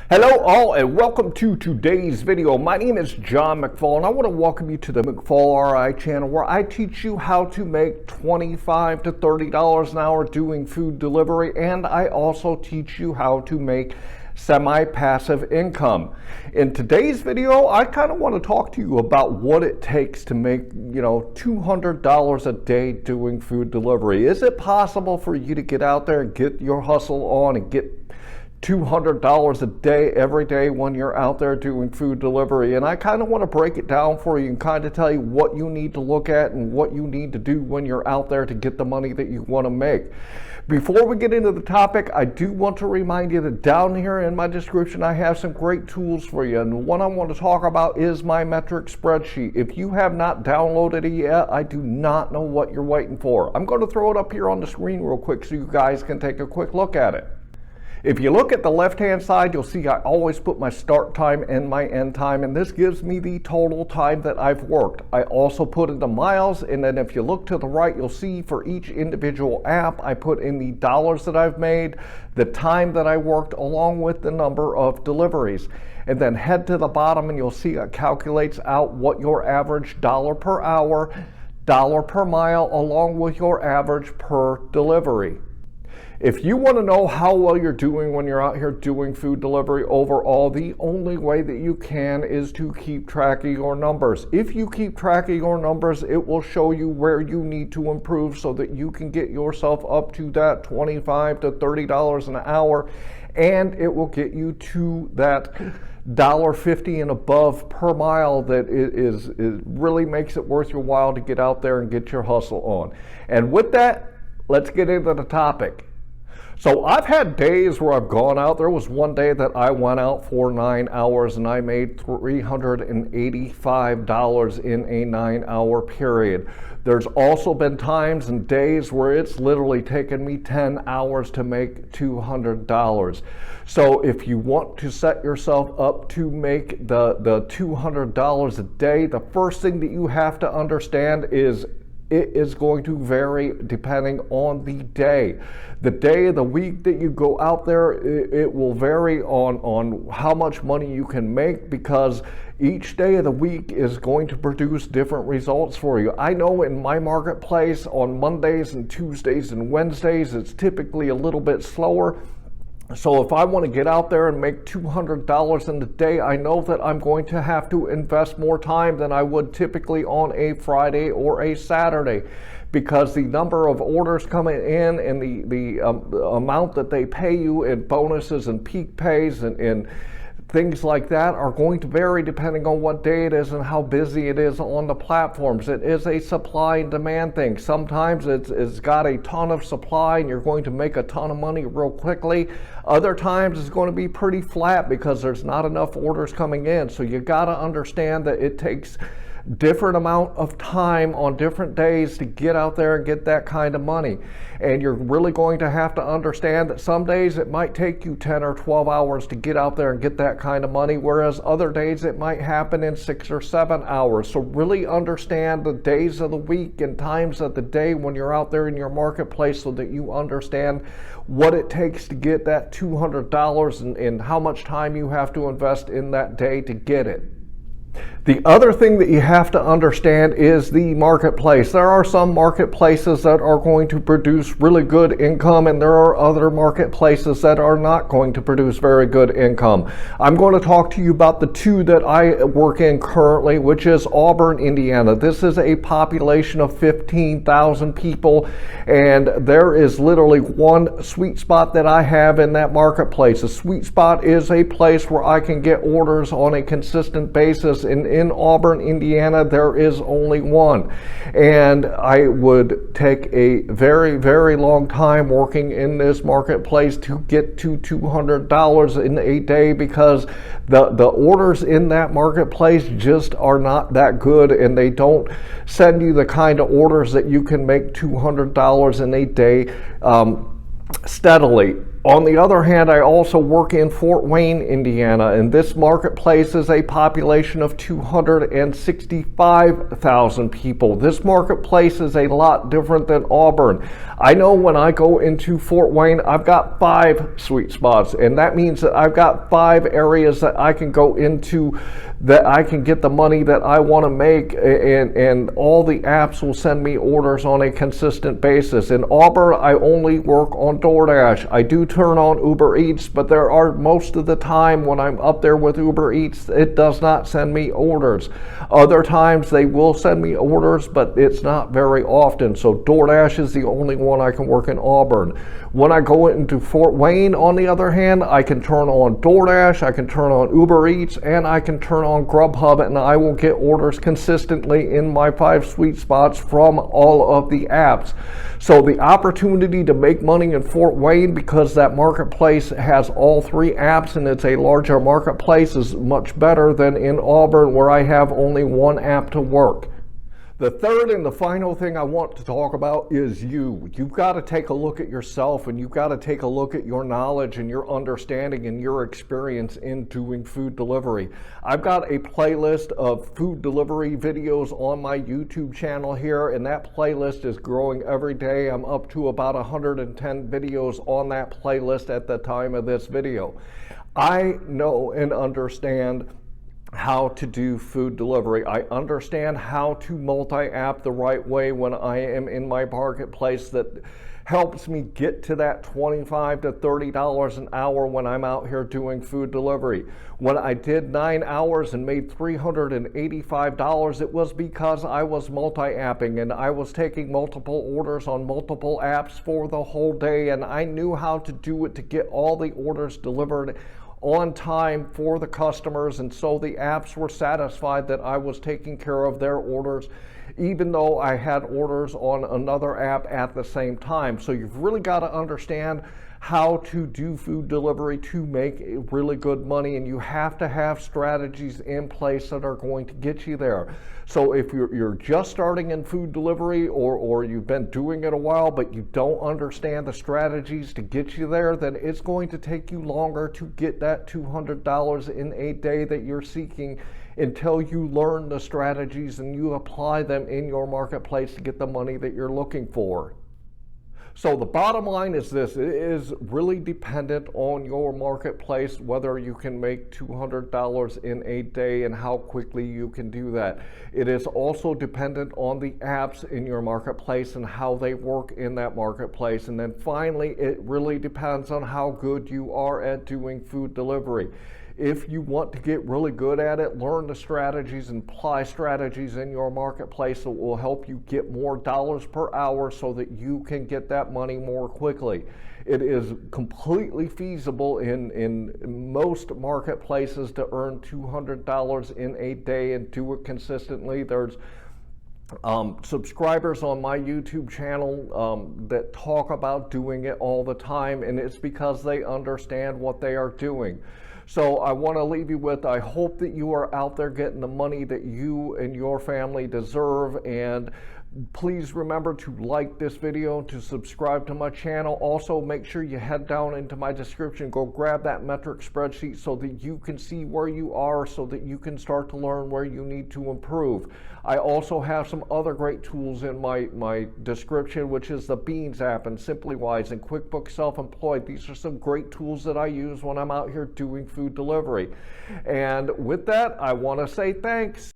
Hello all and welcome to today's video. My name is John McFall and I want to welcome you to the McFallRI channel where I teach you how to make $25 to $30 an hour doing food delivery, and I also teach you how to make semi-passive income. In today's video, I kind of want to talk to you about what it takes to make, $200 a day doing food delivery. Is it possible for you to get out there and get your hustle on and get $200 a day every day when you're out there doing food delivery? And I kind of want to break it down for you and kind of tell you what you need to look at and what you need to do when you're out there to get the money that you want to make. Before we get into the topic, I do want to remind you that down here in my description I have some great tools for you, and one I want to talk about is my metric spreadsheet. If you have not downloaded it yet, I do not know what you're waiting for. I'm going to throw it up here on the screen real quick so you guys can take a quick look at it. If you look at the left-hand side, you'll see I always put my start time and my end time, and this gives me the total time that I've worked. I also put in the miles, and then if you look to the right, you'll see for each individual app, I put in the dollars that I've made, the time that I worked, along with the number of deliveries. And then head to the bottom, and you'll see it calculates out what your average dollar per hour, dollar per mile, along with your average per delivery. If you want to know how well you're doing when you're out here doing food delivery overall, the only way that you can is to keep track of your numbers. If you keep track of your numbers, it will show you where you need to improve so that you can get yourself up to that $25 to $30 an hour, and it will get you to that $1.50 and above per mile that it really makes it worth your while to get out there and get your hustle on. And with that, let's get into the topic. So I've had days where I've gone out. There was one day that I went out for 9 hours and I made $385 in a 9-hour period. There's also been times and days where it's literally taken me 10 hours to make $200. So if you want to set yourself up to make the $200 a day, the first thing that you have to understand is it is going to vary depending on the day. The day of the week that you go out there, it will vary on how much money you can make, because each day of the week is going to produce different results for you. I know in my marketplace on Mondays and Tuesdays and Wednesdays, it's typically a little bit slower. So if I want to get out there and make $200 in a day, I know that I'm going to have to invest more time than I would typically on a Friday or a Saturday, because the number of orders coming in and the amount that they pay you in bonuses and peak pays and things like that are going to vary depending on what day it is and how busy it is on the platforms. It is a supply and demand thing. Sometimes it's got a ton of supply and you're going to make a ton of money real quickly. Other times it's going to be pretty flat because there's not enough orders coming in. So you got to understand that it takes different amount of time on different days to get out there and get that kind of money. And you're really going to have to understand that some days it might take you 10 or 12 hours to get out there and get that kind of money, whereas other days it might happen in 6 or 7 hours. So really understand the days of the week and times of the day when you're out there in your marketplace so that you understand what it takes to get that $200 and how much time you have to invest in that day to get it. The other thing that you have to understand is the marketplace. There are some marketplaces that are going to produce really good income, and there are other marketplaces that are not going to produce very good income. I'm going to talk to you about the two that I work in currently, which is Auburn, Indiana. This is a population of 15,000 people, and there is literally one sweet spot that I have in that marketplace. A sweet spot is a place where I can get orders on a consistent basis. In Auburn, Indiana, there is only one. And I would take a very, very long time working in this marketplace to get to $200 in a day, because the orders in that marketplace just are not that good, and they don't send you the kind of orders that you can make $200 in a day steadily. On the other hand, I also work in Fort Wayne, Indiana, and this marketplace is a population of 265,000 people. This marketplace is a lot different than Auburn. I know when I go into Fort Wayne, I've got 5 sweet spots, and that means that I've got 5 areas that I can go into that I can get the money that I want to make, and all the apps will send me orders on a consistent basis. In Auburn, I only work on DoorDash. I do turn on Uber Eats, but there are most of the time when I'm up there with Uber Eats, it does not send me orders. Other times they will send me orders, but it's not very often. So DoorDash is the only one I can work in Auburn. When I go into Fort Wayne, on the other hand, I can turn on DoorDash, I can turn on Uber Eats, and I can turn on GrubHub, and I will get orders consistently in my 5 sweet spots from all of the apps. So the opportunity to make money in Fort Wayne, because that marketplace has all 3 apps and it's a larger marketplace, is much better than in Auburn, where I have only 1 app to work. The third and the final thing I want to talk about is you. You've got to take a look at yourself, and you've got to take a look at your knowledge and your understanding and your experience in doing food delivery. I've got a playlist of food delivery videos on my YouTube channel here, and that playlist is growing every day. I'm up to about 110 videos on that playlist at the time of this video. I know and understand how to do food delivery. I understand how to multi-app the right way when I am in my marketplace that helps me get to that $25 to $30 an hour when I'm out here doing food delivery. When I did 9 hours and made $385, it was because I was multi-apping and I was taking multiple orders on multiple apps for the whole day, and I knew how to do it to get all the orders delivered on time for the customers, and so the apps were satisfied that I was taking care of their orders, even though I had orders on another app at the same time. So you've really got to understand how to do food delivery to make really good money, and you have to have strategies in place that are going to get you there. So if you're just starting in food delivery, or you've been doing it a while but you don't understand the strategies to get you there, then it's going to take you longer to get that $200 in a day that you're seeking, until you learn the strategies and you apply them in your marketplace to get the money that you're looking for. So the bottom line is this: it is really dependent on your marketplace whether you can make $200 in a day and how quickly you can do that. It is also dependent on the apps in your marketplace and how they work in that marketplace. And then finally, it really depends on how good you are at doing food delivery. If you want to get really good at it, learn the strategies and apply strategies in your marketplace that will help you get more dollars per hour so that you can get that money more quickly. It is completely feasible in most marketplaces to earn $200 in a day and do it consistently. There's subscribers on my YouTube channel that talk about doing it all the time, and it's because they understand what they are doing. So I want to leave you with, I hope that you are out there getting the money that you and your family deserve, and please remember to like this video, to subscribe to my channel. Also, make sure you head down into my description, go grab that metric spreadsheet so that you can see where you are, so that you can start to learn where you need to improve. I also have some other great tools in my description, which is the Beans app and SimplyWise and QuickBooks Self-Employed. These are some great tools that I use when I'm out here doing food delivery. And with that, I want to say thanks.